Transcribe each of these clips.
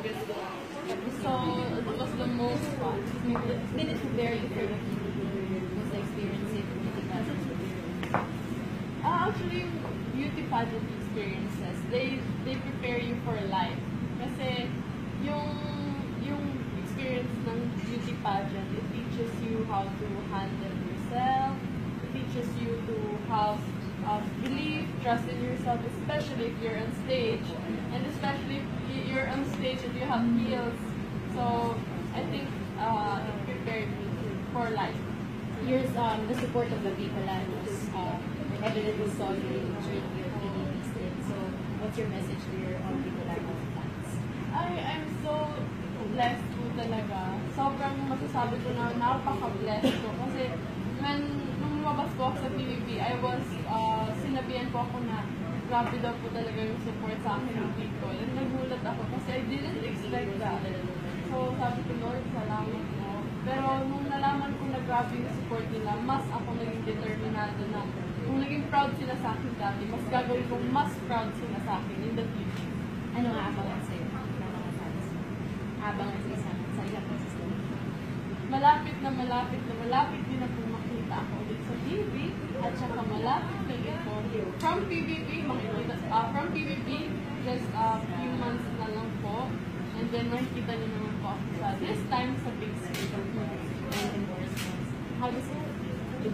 So it was the most fun. Did it prepare you for the most experiencing beauty pageant? Actually, beauty pageant experiences, they prepare you for life. Kasi yung experience ng beauty pageant, it teaches you how to handle yourself. It teaches you to have belief, trust in yourself, especially if you're on stage, and especially if you're on stage and you have heels. So I think it prepared me for life. Yours, the support of the people was evidently saw you during your PBB stint. So what's your message to your people fans? I'm so blessed po talaga. Sobrang masasabi ko na napaka-blessed ko. Kasi nung lumabas ko ako sa PBB, sinabihan po ako na grabe daw po talaga yung support sa akin ng people. And nagulat ako kasi I didn't expect that. So sabi ko, Lord, salamat po. Pero nung nalaman ko na grabe yung support nila, mas ako naging determinado na kung naging proud sila sa akin dati, mas gagawin kong mas proud sila sa akin in the future. Ano nga abangan sa'yo ng mga fans? Abangan sa isang consistent? Malapit din na po makita ako ulit sa TV at saka malapit na din po from PBB just a few months na lang po, and then makikita niyo naman po ako sa this time sa big screen and endorsements. How does it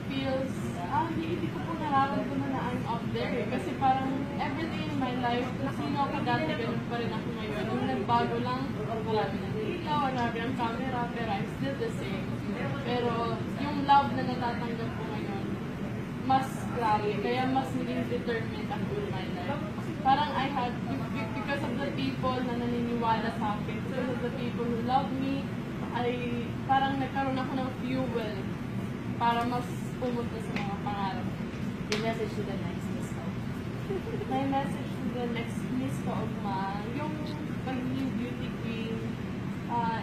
feels, hindi ko po nararamdaman na I'm up there eh. Kasi parang everything in my life, kung sino ako dati, ganun pa rin ako ngayon. Yung nagbago lang, marami ng ilaw, marami ng camera, pero I'm still the same. Pero yung love na natatanggap ko ngayon, mas grabe. Kaya mas naging determined ako in my life. Parang I had, because of the people na naniniwala sa akin, because of the people who love me, parang nagkaroon ako ng fuel para mas pumunta sa mga pangarap. The message to the next Miss Ka? My message to the next Miss Kaugma, yung pagiging beauty queen,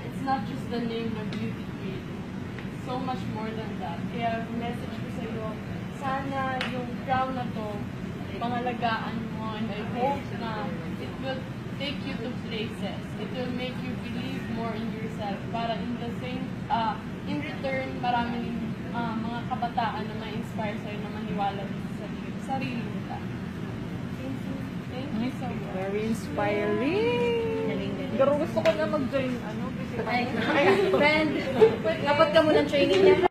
it's not just the name ng beauty queen. So much more than that. Kaya message ko sa iyo, sana yung crown na to, pangalagaan mo, and I hope na it will take you to places. It will make you believe more in yourself. Para in return, maraming mga kabataan na ma-inspire sa'yo na maniwala sa sarili nila. Thank you so much. Very inspiring. Pero gusto ko na mag-join, Friend, dapat ka mo ng training niya.